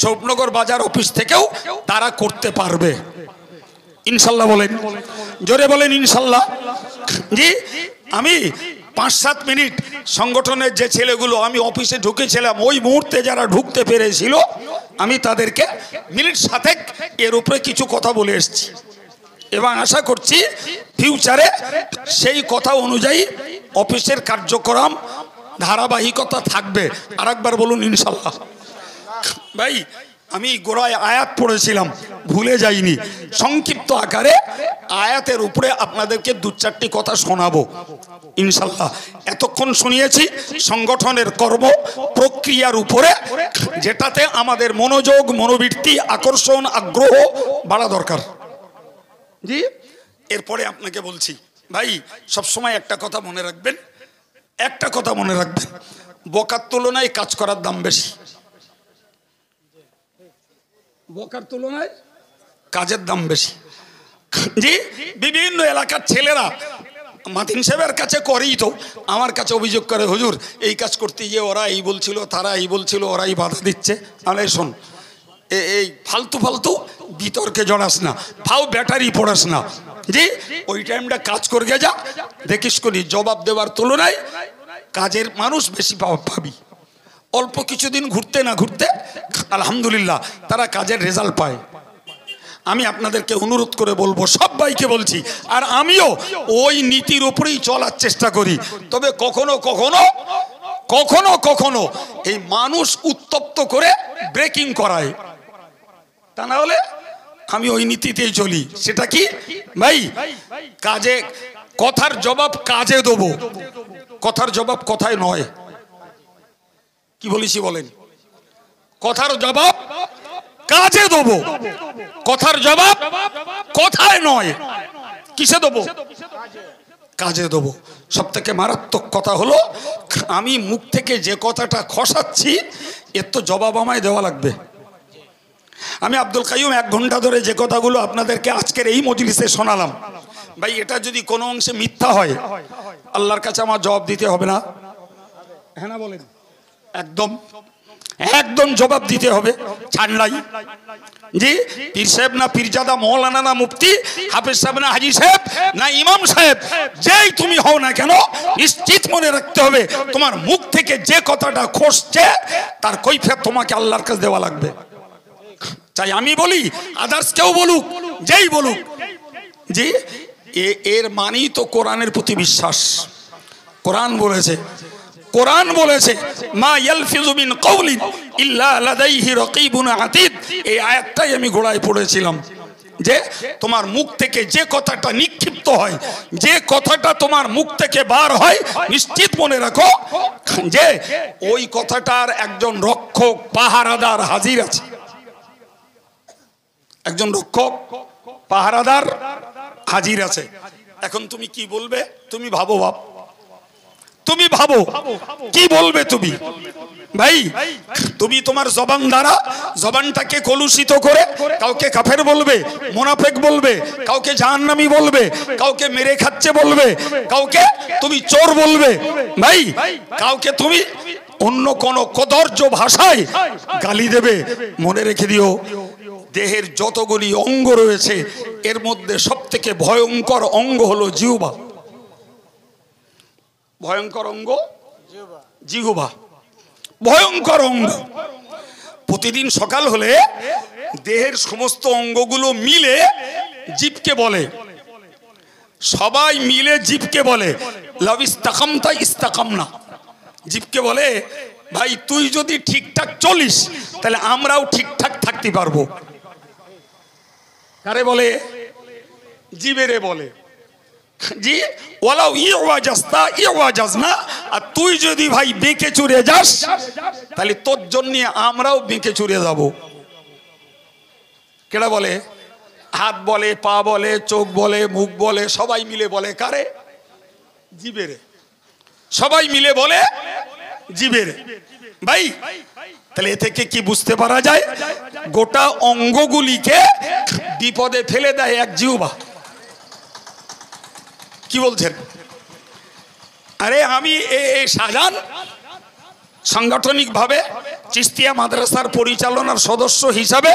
স্বরূপনগর বাজার অফিস থেকেও তারা করতে পারবে ইনশাল্লাহ। বলেন, জোরে বলেন ইনশাল্লাহ। জি, আমি 5-7 মিনিট সংগঠনের যে ছেলেগুলো আমি অফিসে ঢুকেছিলাম, ওই মুহূর্তে যারা ঢুকতে পেরেছিল আমি তাদেরকে মিনিট 7 এর উপরে কিছু কথা বলে এসেছি এবং আশা করছি ফিউচারে সেই কথা অনুযায়ী অফিসের কার্যক্রম ধারাবাহিকতা থাকবে। আরেকবার বলুন ইনশাল্লাহ। ভাই, আমি গোড়ায় আয়াত পড়েছিলাম, ভুলে যাইনি, সংক্ষিপ্ত আকারে আয়াতের উপরে আপনাদেরকে 2-4টি কথা শোনাবো ইনশাল্লাহ। এতক্ষণ শুনিয়েছি সংগঠনের কর্ম প্রক্রিয়ার উপরে, যেটাতে আমাদের মনোযোগ, মনোবৃত্তি, আকর্ষণ, আগ্রহ বাড়া দরকার। জি, এরপরে আপনাকে বলছি ভাই, সবসময় একটা কথা মনে রাখবেন, একটা কথা মনে রাখবেন, বকার তুলনায় কাজ করার দাম বেশি। বকার তুলনায় কাজের দাম বেশি। জি, বিভিন্ন এলাকার ছেলেরা মাতিন সাহেবের কাছে করেই তো আমার কাছে অভিযোগ করে, হুজুর এই কাজ করতে গিয়ে ওরা এই বলছিল, তারা এই বলছিল, ওরাই বাধা দিচ্ছে। আমি শোন, এই ফালতু ফালতু বিতর্কে জড়াস না, ফাও ব্যাটারি পড়াস না। জি, ওই টাইমটা কাজ করে যা, দেখিস করি জবাব দেওয়ার তুলনায় কাজের মানুষ বেশি পাবি। অল্প কিছুদিন ঘুরতে না ঘুরতে আলহামদুলিল্লাহ তারা কাজের রেজাল্ট পায়। আমি আপনাদেরকে অনুরোধ করে বলবো, সবাইকে বলছি, আর আমিও ওই নীতির উপরেই চলার চেষ্টা করি। তবে কখনো কখনো কখনো কখনো এই মানুষ উত্তপ্ত করে ব্রেকিং করায়, তা না হলে আমি ওই নীতিতেই চলি। সেটা কি ভাই? কাজে কথার জবাব কাজে দেবো, কথার জবাব কথায় নয়। কি বলেছি বলেন? কথার জবাব কাজে দেবো, কথার জবাব কথায় নয়। কিসে দেবো? কাজে দেবো। সব থেকে মারাত্মক কথা হলো, আমি মুখ থেকে যে কথাটা খসাচ্ছি এর তো জবাব আমায় দেওয়া লাগবে। আমি আব্দুল কাইয়ুম 1 ঘন্টা ধরে যে কথাগুলো আপনাদেরকে আজকের এই মজলিসে শোনালাম, ভাই এটা যদি কোনো অংশে মিথ্যা হয় আল্লাহর কাছে আমার জবাব দিতে হবে না? হ্যাঁ না বলেন? একদম একদম জবাব দিতে হবে, ছাড় নাই। জি, পীর সাহেব না পীরজাদা, মৌলানা না মুফতি, হাফেজ সাহেব না হাজি সাহেব না ইমাম সাহেব, যেই তুমি হও না কেন, নিশ্চিত মনে রাখতে হবে তোমার মুখ থেকে যে কথাটা খসছে তার কৈফিয়ত তোমাকে আল্লাহর কাছে দেওয়া লাগবে। চাই আমি বলি, আদার্স কেউ বলুক, যেই বলুক। জি, এর মানেই তো কোরআনের প্রতি বিশ্বাস। কোরআন বলেছে, কোরআন বলেছে মা ইয়ালফিযু মিন কাওলিন ইল্লা লাদাইহি রাকীবুন আতীদ। এই আয়াতটাই আমি গোড়ায় পড়েছিলাম যে তোমার মুখ থেকে যে কথাটা নিক্ষিপ্ত হয়, যে কথাটা তোমার মুখ থেকে বার হয়, নিশ্চিত মনে রাখো যে ওই কথাটার একজন রক্ষক পাহারাদার হাজির আছে। একজন রক্ষক পাহারাদার হাজির আছে। এখন তুমি কি বলবে? তুমি ভাবো বাপ, তুমি ভাবো কি বলবে তুমি ভাই। তুমি তোমার জবান দ্বারা জবানটাকে কলুষিত করে কাউকে কাফের বলবে, মুনাফিক বলবে, কাউকে জাহান্নামী বলবে, কাউকে মেরে খাচ্ছে বলবে, কাউকে তুমি চোর বলবে ভাই, কাউকে তুমি অন্য কোন কদর্য ভাষায় গালি দেবে। মনে রেখে দিও, দেহের যতগুলি অঙ্গ রয়েছে এর মধ্যে সবথেকে ভয়ঙ্কর অঙ্গ হলো জিহ্বা। ভয়ঙ্কর অঙ্গ জিহ্বা, ভয়ঙ্কর অঙ্গ। প্রতিদিন সকাল হলে দেহের সমস্ত অঙ্গগুলো মিলে জিভকে বলে, সবাই মিলে জিভকে বলে লাভ ইস্তাকামতা ইস্তাকামনা। জিভকে বলে ভাই তুই যদি ঠিকঠাক চলিস তাহলে আমরাও ঠিকঠাক থাকতে পারবো। কারে বলে? জিভেরে বলে। জি, ওয়ালাউ ইওয়াজাস্তা ইওয়াজাজনা। আর তুই যদি ভাই বেঁকে চুরে যাস তাহলে তোর জন্য আমরাও বেঁকে চুরে যাব। কেডা বলে? হাত বলে, পা বলে, চোখ বলে, মুখ বলে, সবাই মিলে বলে। কারে? জিভেরে। সবাই মিলে বলে জিভেরে ভাই। তাহলে এ থেকে কি বুঝতে পারা যায়? গোটা অঙ্গগুলিকে বিপদে ফেলে দেয় এক জিহ্বা। কি বলছেন? আরে আমি এই শাহজাহান সাংগঠনিকভাবে চিস্তিয়া মাদ্রাসার পরিচালনার সদস্য হিসাবে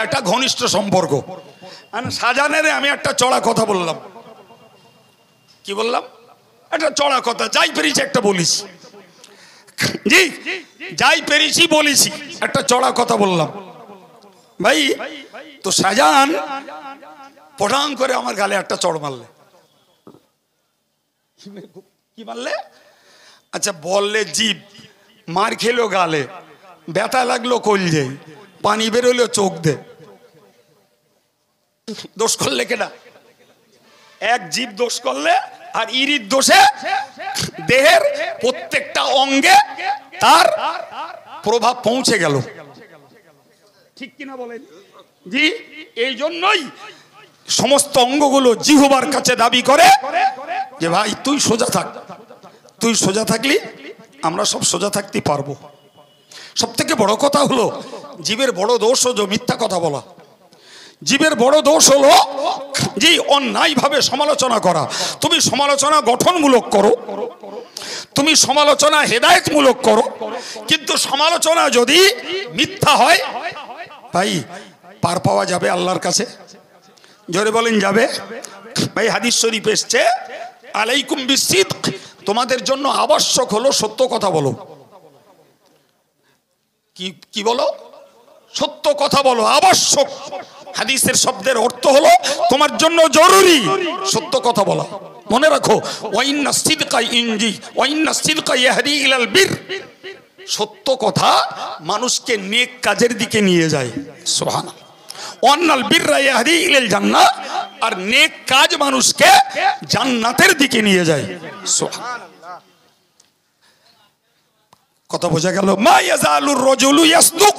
একটা ঘনিষ্ঠ সম্পর্ক। শাহজাহানের আমি একটা চড়া কথা বললাম। কি বললাম? একটা চড়া কথা, যাই পেরেছি একটা বলিস। জি, যাই পেরেছি বলেছি, একটা চড়া কথা বললাম ভাই। তো শাহজাহান পটাং করে আমার গালে একটা চড় মারলে। কি মারলে? আচ্ছা বললে জিভ, মার খেলো গালে, ব্যথা লাগলো কলজে, পানি বেরোলো চোখ দে। দোষ করলে কেনা? এক জিভ দোষ করলে আর ইরির দোষে দেহের প্রত্যেকটা অঙ্গে তার প্রভাব পৌঁছে গেল। ঠিক কিনা বলেন? জি, এই জন্যই সমস্ত অঙ্গগুলো জিহ্বার কাছে দাবি করে যে ভাই তুই সোজা থাক। তুই সোজা থাকলি আমরা সব সোজা থাকতে পারবো। সব থেকে বড় কথা হলো জীবের বড় দোষ হলো মিথ্যা কথা বলা। জীবের বড় দোষ হলো জি অন্যায়ভাবে সমালোচনা করা। তুমি সমালোচনা গঠনমূলক করো, তুমি সমালোচনা হেদায়েতমূলক করো, কিন্তু সমালোচনা যদি মিথ্যা হয় ভাই পার পাওয়া যাবে আল্লাহর কাছে? জোরে বলেন যাবে? ভাই হাদিস শরীফ এসছে আলাইকুম বিসিদক, তোমাদের জন্য আবশ্যক হলো সত্য কথা বলো। কি বলো? সত্য কথা বলো, আবশ্যক। হাদিসের শব্দের অর্থ হলো তোমার জন্য জরুরি সত্য কথা বলা। মনে রাখো ওয়াইন্না সিদকা ইনজি ওয়াইন্না সিদকা ইয়াহদি ইলাল বির। সত্য কথা মানুষকে নেক কাজের দিকে নিয়ে যায়। সুবহানাল্লাহ। ওয়ান্নাল বিররা ইয়াহদি ইলাল জান্নাহ, আর নেক কাজ মানুষকে জান্নাতের দিকে নিয়ে যায়। সুবহানাল্লাহ। কথা বোঝা গেল? মা ইয়াজালুর রাজুলু ইয়াসদুক,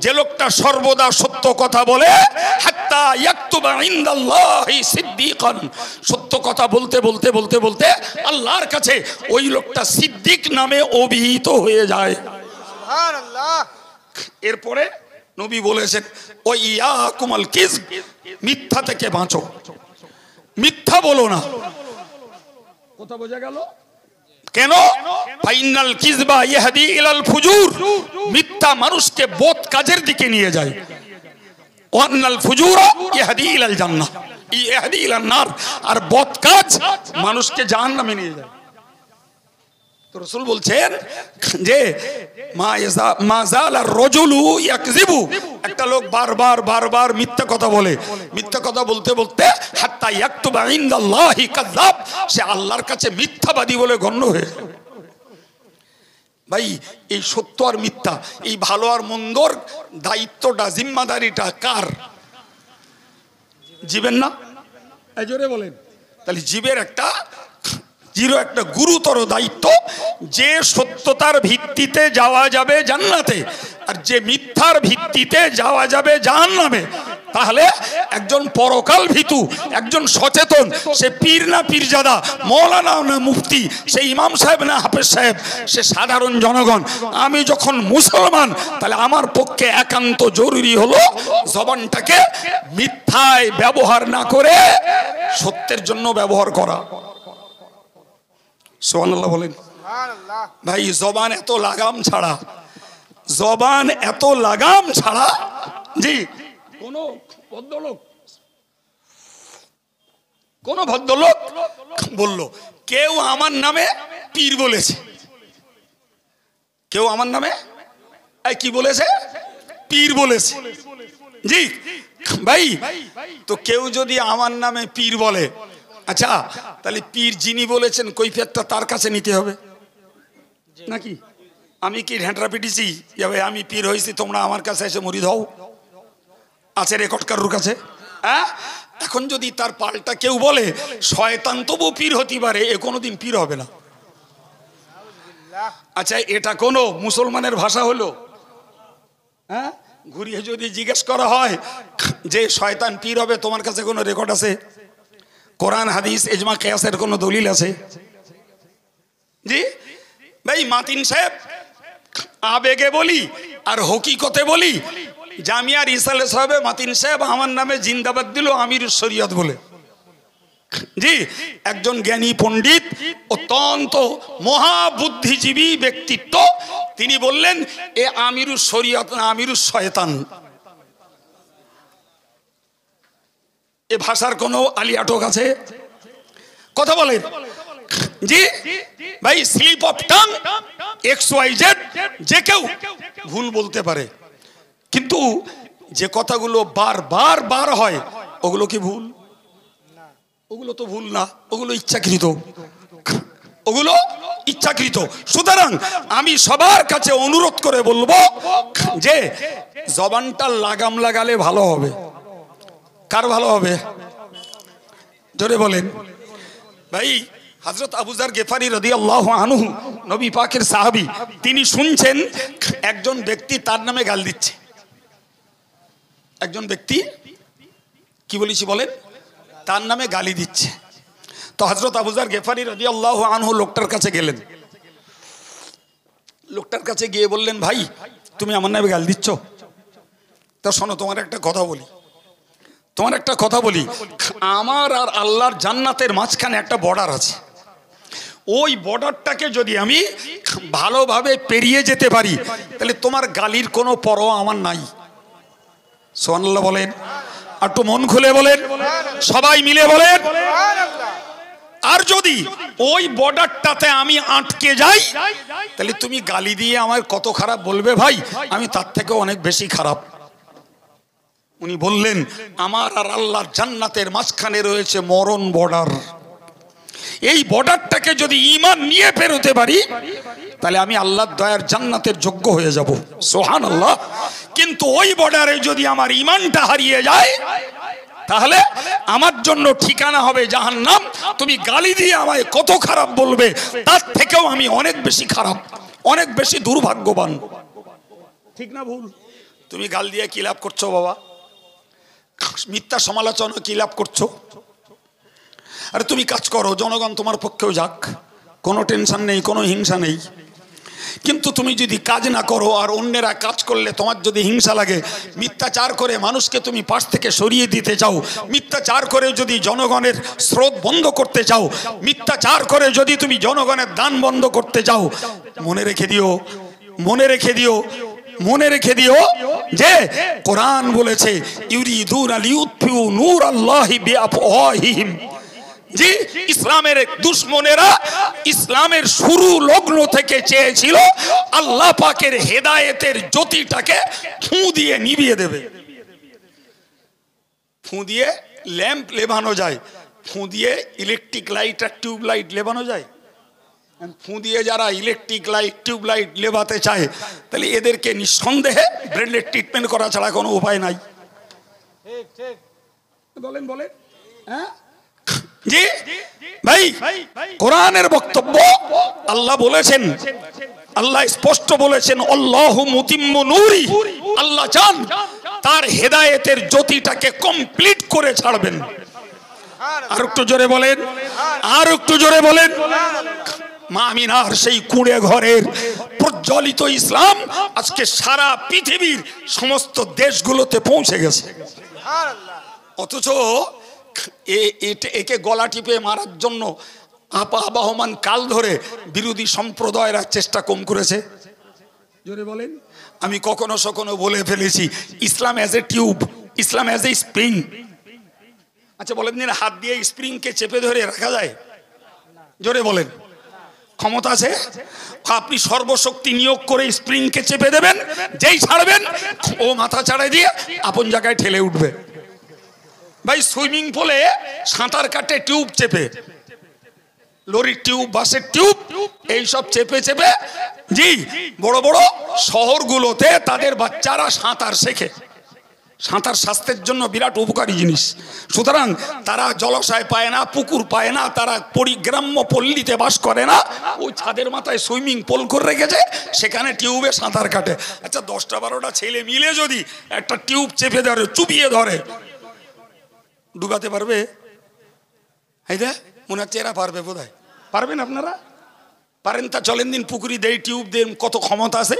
যে লোকটা সর্বদা সত্য কথা বলে, হাত্তা ইয়াকতুবা ইনদাল্লাহি সিদ্দিকান, সত্য কথা বলতে বলতে বলতে বলতে আল্লাহর কাছে ওই লোকটা সিদ্দিক নামে অভিহিত হয়ে যায়। সুবহানাল্লাহ। এরপরে নবী বলেছেন ওয়াইয়াকুমাল কিযব, মিথ্যা থেকে বাঁচো। মিথ্যা বলো না। কথা বোঝা গেল? কেন? ফাইনাল কিযবা ইয়াহদি ইলাল ফুজুর, মিথ্যা মানুষকে বদ কাজের দিকে নিয়ে যায়। ওয়ান্নাল ফুজুরা ইয়াহদি ইলাল জান্নাহ, ইয়াহদি ইলান নার, আর বদ কাজ মানুষকে জাহান্নামে নিয়ে যায়। তো রাসূল বলছেন যে মা যালা রাজুলু ইয়াকযিবু, একটা লোক বারবার মিথ্যা কথা বলে, মিথ্যা কথা বলতে বলতে হাত্তা ইয়াকতুবা ইনদাল্লাহি কাযাব, সে আল্লাহর কাছে মিথ্যাবাদী বলে গণ্য হয়ে যায়। ভাই এই সত্য আর মিথ্যা, এই ভালো আর মন্দর দায়িত্বটা, জিম্মাদারিটা কার? জীবের না? এই জোরে বলেন। তাহলে জীবের একটা গুরুতর দায়িত্ব, যে সত্যতার ভিত্তিতে যাওয়া যাবে জান্নাতে আর যে মিথ্যার ভিত্তিতে যাওয়া যাবে জাহান্নামে। তাহলে একজন পরকাল ভীতু, একজন সচেতন, সে পীর না পীরজাদা, মৌলানা না মুফতি, সে ইমাম সাহেব না হাফেজ সাহেব, সে সাধারণ জনগণ। আমি যখন মুসলমান, তাহলে আমার পক্ষে একান্ত জরুরি হলো জবানটাকে মিথ্যায় ব্যবহার না করে সত্যের জন্য ব্যবহার করা। সুবহানাল্লাহ বলেন। ভাই জবান এত লাগাম ছাড়া, জবান এত লাগাম ছাড়া, জি কোন ভদ্রলোক বলল কেউ আমার নামে পীর বলেছে, কেউ আমার নামে কি বলেছে? পীর বলেছে। জি ভাই, তো কেউ যদি আমার নামে পীর বলে, আচ্ছা তাহলে পীর যিনি বলেছেন কৈফিয়তটা তার কাছে নিতে হবে নাকি? আমি কি ঢেঁটরা পিটিছি ভাই আমি পীর হয়েছি, তোমরা আমার কাছে এসে মুরিদ হও? আছে রেকর্ড কারোর কাছে? হ্যাঁ, এখন যদি তার পাল্টা কেউ বলে শয়তান তবু পীর হতে পারে, এ কোনোদিন পীর হবে না। আচ্ছা এটা কোনো মুসলমানের ভাষা হলো? হ্যাঁ, ঘুরিয়ে যদি জিজ্ঞেস করা হয় যে শয়তান পীর হবে, তোমার কাছে কোনো রেকর্ড আছে? কোরআন হাদিস ইজমা কিয়াসের কোনো দলিল আছে? জি ভাই মাতিন সাহেব, আবেগে বলি আর হকিকতে বলি, জামিয়ার ইসালে সাহেবে মাতিন সাহেব আমার নামে জিন্দাবাদ দিল আমির শরীয়ত বলে। জি একজন জ্ঞানী পণ্ডিত, অত্যন্ত মহাবুদ্ধিজীবী ব্যক্তিত্ব, তিনি বললেন এ আমিরুস শরীয়ত না, আমিরুস শয়তান। এ ভাষার কোনো আলিয়াটক আছে? কথা বলেন। জি ভাই স্লিপ অফ টাং XYZ, যে কেউ ভুল বলতে পারে, কিন্তু যে কথাগুলো বার হয় ওগুলো কি ভুল? ওগুলো তো ভুল না, ওগুলো ইচ্ছাকৃত, ওগুলো ইচ্ছাকৃত। সুতরাং আমি সবার কাছে অনুরোধ করে বলবো যে জবানটা লাগাম লাগালে ভালো হবে। কার ভালো হবে? জোরে বলেন। ভাই হযরত আবু যার গেফারি রাদিয়াল্লাহু আনহু, নবী পাকের সাহাবী, তিনি শুনছেন একজন ব্যক্তি তার নামে গাল দিচ্ছে। একজন ব্যক্তি কি বলেছি বলেন? তার নামে গালি দিচ্ছে। তো হযরত আবু যার গেফারি রাদিয়াল্লাহু আনহু লোকটার কাছে গেলেন। লোকটার কাছে গিয়ে বললেন, ভাই তুমি আমার নামে গাল দিচ্ছ? তা শোনো, তোমার একটা কথা বলি, আমার আর আল্লাহর জান্নাতের মাঝখানে একটা বর্ডার আছে। ওই বর্ডারটাকে যদি আমি ভালোভাবে পেরিয়ে যেতে পারি, তাহলে তোমার গালির কোনো পরোয়া আমার নাই। সুবহানাল্লাহ বলেন। একটু মন খুলে বলেন, সবাই মিলে বলেন। আর যদি ওই বর্ডারটাতে আমি আটকে যাই, তাহলে তুমি গালি দিয়ে আমার কত খারাপ বলবে ভাই, আমি তার থেকে অনেক বেশি খারাপ। উনি বললেন, আমার আর আল্লাহর জান্নাতের মাঝখানে রয়েছে মরণ বর্ডার। এই বর্ডারটাকে যদি ঈমান নিয়ে পেরোতে পারি, তাহলে আমি আল্লাহর দয়ার জান্নাতের যোগ্য হয়ে যাব। সুবহানাল্লাহ। কিন্তু ওই বর্ডারে যদি আমার ঈমানটা হারিয়ে যায়, তাহলে আমার জন্য ঠিকানা হবে জাহান্নাম। তুমি গালি দিয়ে আমায় কত খারাপ বলবে, তার থেকেও আমি অনেক বেশি খারাপ, অনেক বেশি দুর্ভাগ্যবান। ঠিক না ভুল? তুমি গাল দিয়ে কি লাভ করছো বাবা? মিথ্যা সমালোচনা কি লাভ করছো? আরে তুমি কাজ করো, জনগণ তোমার পক্ষেও যাক, কোনো টেনশন নেই, কোনো হিংসা নেই। কিন্তু তুমি যদি কাজ না করো আর অন্যেরা কাজ করলে তোমার যদি হিংসা লাগে, মিথ্যাচার করে মানুষকে তুমি পাশ থেকে সরিয়ে দিতে চাও, মিথ্যাচার করে যদি জনগণের স্রোত বন্ধ করতে চাও, মিথ্যাচার করে যদি তুমি জনগণের দান বন্ধ করতে চাও, মনে রেখে দিও, মনে রেখে দিও, মনে রেখে দিও যে কোরআন বলেছে ইউরিদুনা লিউতফিউ নূরাল্লাহি বিআফওয়াহিহিম। জি, ইসলামের দুশমনেরা ইসলামের শুরু লগ্ন থেকে চেয়েছিল আল্লাহ পাকের হেদায়েতের জ্যোতিটাকে ফু দিয়ে নিভিয়ে দেবে। ফু দিয়ে ল্যাম্প লেবানো যায়, ফু দিয়ে ইলেকট্রিক লাইট আর টিউব লাইট লেবানো যায়। ফু দিয়ে যারা ইলেকট্রিক লাইট টিউব লাইট লেবাতে চায় তাহলে এদেরকে নিঃসন্দেহে ব্রেনের ট্রিটমেন্ট করা ছাড়া কোনো উপায় নাই। বলেন বলেন, হ্যাঁ জি ভাই, কোরআনের বক্তব্য আল্লাহ বলেছেন, আল্লাহ স্পষ্ট বলেছেন আল্লাহু মুতিম্মু নূরি, আল্লাহ চান তার হেদায়েতের জ্যোতিটাকে কমপ্লিট করে ছাড়বেন। আর একটু জোরে বলেন, আর একটু জোরে বলেন। মা আমিনার সেই কুঁড়ে ঘরের প্রজ্বলিত ইসলাম আজকে সারা পৃথিবীর সমস্ত দেশগুলোতে পৌঁছে গেছে। অথচ একে গলা টিপে মারার জন্য আবহমান কাল ধরে বিরোধী সম্প্রদায়রা চেষ্টা কম করেছে। জোরে বলেন। আমি কখনো সখনো বলে ফেলেছি Islam as a tube, Islam as a spring. আচ্ছা বলেন দিন, হাত দিয়ে স্প্রিংকে চেপে ধরে রাখা যায়? জোরে বলেন। ক্ষমতা আছে? আপনি সর্বশক্তি নিয়োগ করে স্প্রিংকে চেপে দেবেন, যেই ছাড়বেন ও মাথা ছাড়াই দিয়ে আপন জায়গায় ঠেলে উঠবে। ভাই সুইমিং পুলে সাঁতার কাটে টিউব চেপে, লরির টিউব, বাসের টিউব, এইসব চেপে চেপে জি বড় বড় শহরগুলোতে তাদের বাচ্চারা সাঁতার শেখে। সাঁতার স্বাস্থ্যের জন্য বিরাট উপকারী জিনিস। সুতরাং তারা জলাশয় পায় না, পুকুর পায় না, তারা পরিগ্রাম্য পল্লীতে বাস করে না, ওই ছাদের মাথায় সুইমিং পুল করে রেখেছে, সেখানে টিউবে সাঁতার কাটে। আচ্ছা 10-12টা ছেলে মিলে যদি একটা টিউব চেপে ধরে, চুপিয়ে ধরে, ডুবাতে পারবে? এই দে মনে হচ্ছে এরা পারবে, বোধহয় পারবেন। আপনারা পারেন? তা চলেন দিন পুকুরি দেই, টিউব দেন, কত ক্ষমতা আছে।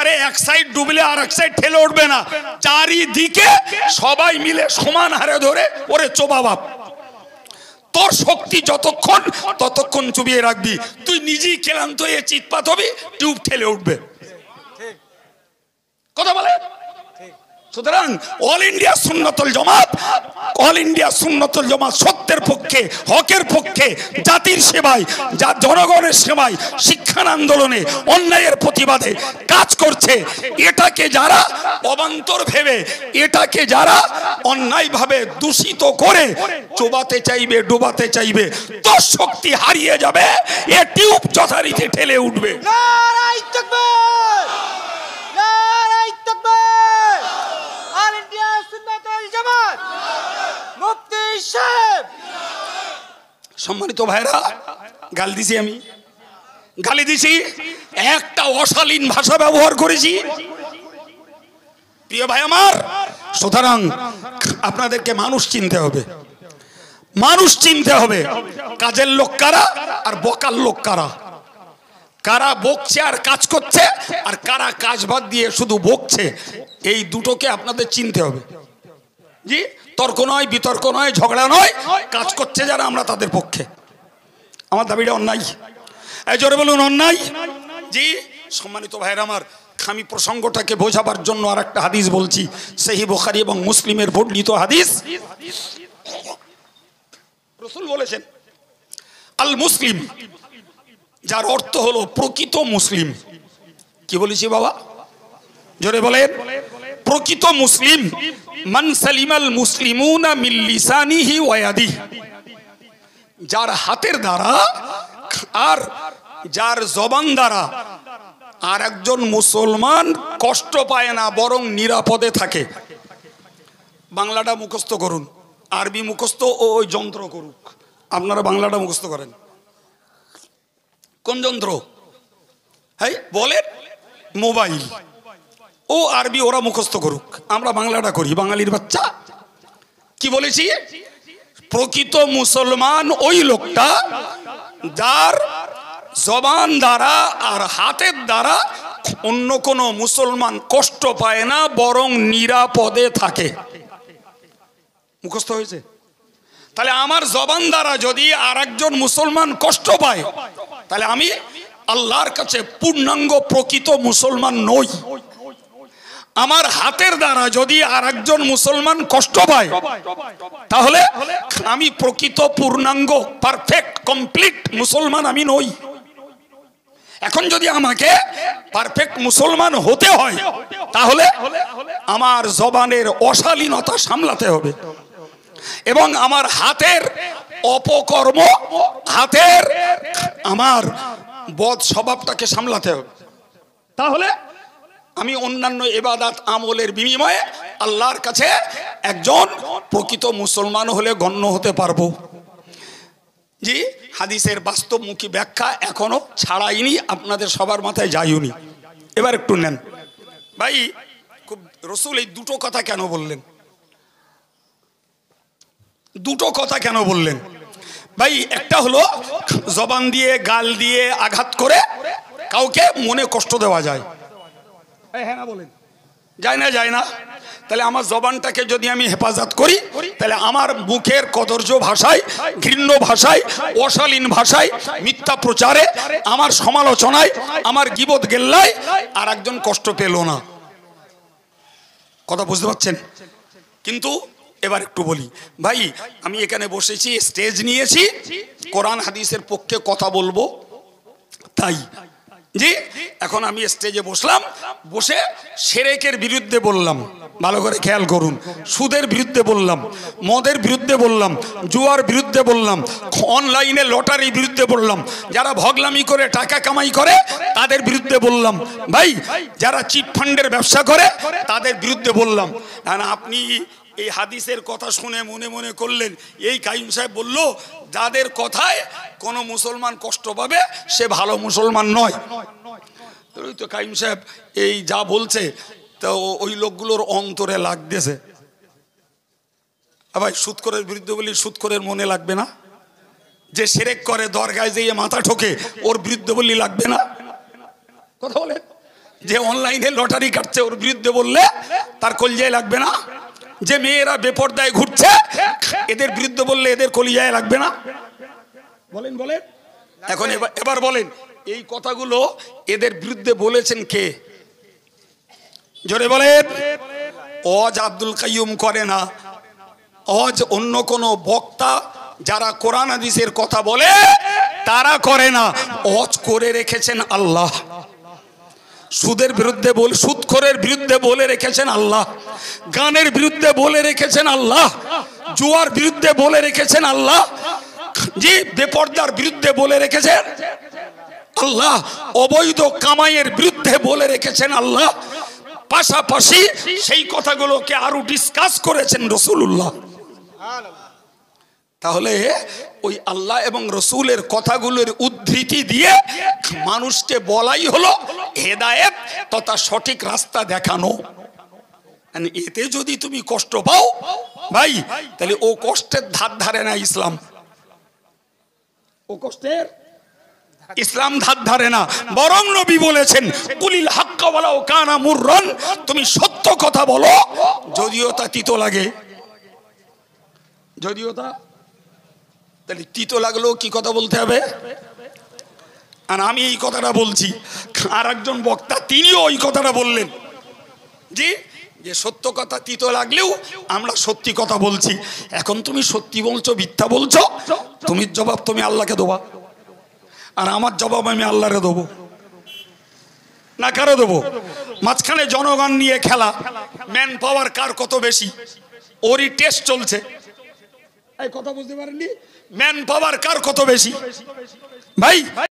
আরে এক সাইড ডুবলে আর এক সাইড ঠেলে উঠবে না, চারিদিকে সবাই মিলে সমান হারে ধরে ওরে চোবা বাপ। তোর শক্তি যতক্ষণ ততক্ষণ চুবিয়ে রাখবি, তুই নিজেই ক্লান্ত হয়ে চিৎপাত হবি, টিউব ঠেলে উঠবে। কথা বলে। সুতরাং অল ইন্ডিয়া সুন্নতুল জামাত, অল ইন্ডিয়া সুন্নতুল জামাত সত্যের পক্ষে, হকের পক্ষে, জাতির সেবায়, যা জনগণের সেবায়, শিক্ষার আন্দোলনে, অন্যায়ের প্রতিবাদে কাজ করছে। এটাকে যারা অবান্তর ভেবে, এটাকে যারা অন্যায়ভাবে দূষিত করে চোবাতে চাইবে, ডুবাতে চাইবে, তোর শক্তি হারিয়ে যাবে, এ টিউব যথারীতি ঠেলে উঠবে। নারায়ে তাকবীর, নারায়ে তাকবীর। অল ইন্ডিয়া সুন্নাতুল জামাত, মুফতি সাহেব। সম্মানিত ভাইরা, গালি দিছি, আমি গালি দিছি, একটা অশালীন ভাষা ব্যবহার করেছি, প্রিয় ভাই আমার। সুতরাং আপনাদেরকে মানুষ চিনতে হবে, মানুষ চিনতে হবে। কাজের লোক কারা আর বকার লোক কারা, কারা বকছে আর কাজ করছে, আর কারা কাজ বাদ দিয়ে শুধু বকছে, এই দুটোকে আপনাদের চিনতে হবে। জি, তর্ক নয়, বিতর্ক নয়, ঝগড়া নয়, কাজ করছে যারা আমরা তাদের পক্ষে। আমার দাবিটা অন্যায়, এই জোরে বলুন অন্যায়। জি সম্মানিত ভাইরা আমার, আমি প্রসঙ্গটাকে বোঝাবার জন্য আর একটা হাদিস বলছি, সহিহ বুখারী এবং মুসলিমের বর্ণিত হাদিস। রাসূল বলেছেন আল মুসলিম, যার অর্থ হলো প্রকৃত মুসলিম। কি বলেছি বাবা? জোরে বলেন। প্রকৃত মুসলিম মান সালিমাল মুসলিমুনা মিন লিসানিহি ওয়া ইয়াদিহি, যার হাতের দ্বারা আর যার জবান দ্বারা আর একজন মুসলমান কষ্ট পায় না, বরং নিরাপদে থাকে। বাংলাটা মুখস্থ করুন, আরবি মুখস্থ ও ওই যন্ত্র করুক। আপনারা বাংলাটা মুখস্থ করেন। কোন যন্ত্র? হ্যাঁ বলেন, মোবাইল। ও আরবি ওরা মুখস্থ করুক, আমরা বাংলাটা করি, বাঙালির বাচ্চা। কি বলেছি? প্রকৃত মুসলমান ওই লোকটা যার জবান দ্বারা আর হাতের দ্বারা অন্য কোনো মুসলমান কষ্ট পায় না, বরং নিরাপদে থাকে। মুখস্থ হয়েছে? তাহলে আমার জবান দ্বারা যদি আর একজন মুসলমান কষ্ট পায়, তাহলে আমি আল্লাহর কাছে পূর্ণাঙ্গ প্রকৃত মুসলমান নই। আমার হাতের দ্বারা যদি আর একজন মুসলমান কষ্ট পায়, তাহলে আমি প্রকৃত পূর্ণাঙ্গ পারফেক্ট কমপ্লিট মুসলমান আমি নই। এখন যদি আমাকে পারফেক্ট মুসলমান হতে হয়, তাহলে আমার জবানের অশালীনতা সামলাতে হবে এবং আমার হাতের অপকর্ম, হাতের আমার বদ স্বভাবটাকে সামলাতে হবে। তাহলে আমি অন্যান্য ইবাদত আমলের বিনিময়ে আল্লাহর কাছে একজন প্রকৃত মুসলমান হলে গণ্য হতে পারবো। জি, হাদিসের বাস্তবমুখী ব্যাখ্যা এখনো ছাড়াইনি, আপনাদের সবার মাথায় যাইওনি। এবার একটু নেন ভাই, খুব রসুল এই দুটো কথা কেন বললেন? দুটো কথা কেন বললেন ভাই? একটা হলো জবান দিয়ে, গাল দিয়ে আঘাত করে কাউকে মনে কষ্ট দেওয়া যায়, হ্যাঁ না বলেন? যায় না? যায় না? তাহলে আমার জবানটাকে যদি আমি হেফাজত করি, তাহলে আমার মুখের কদর্য ভাষায়, ঘৃণ্য ভাষায়, অশালীন ভাষায়, মিথ্যা প্রচারে, আমার সমালোচনায়, আমার গীবত গেল্লায় আর একজন কষ্ট পেল না। কথা বুঝতে পারছেন? কিন্তু এবার একটু বলি ভাই, আমি এখানে বসেছি, স্টেজ নিয়েছি, কোরআন হাদিসের পক্ষে কথা বলবো, তাই জি এখন আমি স্টেজে বসলাম, বসে শিরকের বিরুদ্ধে বললাম, ভালো করে খেয়াল করুন, সুদের বিরুদ্ধে বললাম, মদের বিরুদ্ধে বললাম, জুয়ার বিরুদ্ধে বললাম, অনলাইনে লটারির বিরুদ্ধে বললাম, যারা ভগলামি করে টাকা কামাই করে তাদের বিরুদ্ধে বললাম, ভাই যারা চিট ফান্ডের ব্যবসা করে তাদের বিরুদ্ধে বললাম। আর আপনি এই হাদিসের কথা শুনে মনে মনে করলেন, এই কাইম সাহেব বলল যাদের কথায় কোনো মুসলমান কষ্ট পাবে সে ভালো মুসলমান নয়। ওই তো কাইম সাহেব এই যা বলছে, তো ওই লোকগুলোর অন্তরে লাগতেছে। ভাই সুদখোরের বিরুদ্ধে বলি, সুদখোরের মনে লাগবে না? যে শিরক করে, দরগায় যেয়ে মাথা ঠোকে, ওর বিরুদ্ধে বললি লাগবে না? কথা বলেন? যে অনলাইনে লটারি কাটছে, ওর বিরুদ্ধে বললে তার কলিজায় লাগবে না? যে মেয়েরা বেপরদায় ঘুরছে, এদের বিরুদ্ধে বললে এদের কলিজায় লাগবে না? বলেন বলেন এখন এবার বলেন, এই কথাগুলো এদের বিরুদ্ধে বলেছেন কে? জোরে বলেন। অজ আব্দুল কাইয়ুম করে না, অজ অন্য কোন বক্তা যারা কোরআন হাদিসের কথা বলে তারা করে না, অজ করে রেখেছেন আল্লাহ। সুদের বিরুদ্ধে বলে, সুদখোরের বিরুদ্ধে বলে রেখেছেন আল্লাহ, গানের বিরুদ্ধে বলে রেখেছেন আল্লাহ, জুয়ার বিরুদ্ধে বলে রেখেছেন আল্লাহ, জি বেপরদার বিরুদ্ধে বলে রেখেছেন আল্লাহ, অবৈধ কামাইয়ের বিরুদ্ধে বলে রেখেছেন আল্লাহ। পাশাপাশি সেই কথাগুলোকে আরো ডিসকাস করেছেন রাসূলুল্লাহ। তাহলে ওই আল্লাহ এবং রসুলের কথাগুলোর উদ্ধৃতি দিয়ে মানুষকে বলাই হলো হেদায়েত তথা সঠিক রাস্তা দেখানো। এতে যদি তুমি কষ্ট পাও ভাই, তাহলে ও কষ্টের ধার ধারে না ইসলাম, ও কষ্টের ইসলাম ধার ধারে না। বরং নবী বলেছেন, কুলিল হাক্কা ওয়ালাউ কানা মুররান, তুমি সত্য কথা বলো যদিও তা তিতো লাগে। যদিও তা, তাহলে তিতো লাগলেও কি কথা বলতে হবে? আর আমি এই কথাটা বলছি, আর একজন বক্তা তিনিও ওই কথাটা বললেন, জি যে সত্য কথা তিতো লাগলেও আমরা সত্যি কথা বলছি। এখন তুমি সত্যি বলছো, মিথ্যা বলছো, তুমি জবাব তুমি আল্লাহকে দেবা, আর আমার জবাব আমি আল্লাহরে দেবো না কারো দেবো? মাঝখানে জনগণ নিয়ে খেলা, ম্যান পাওয়ার কার কত বেশি, ওরই টেস্ট চলছে। এই কথা বুঝতে পারেননি? ম্যান পাওয়ার কার কত বেশি ভাই?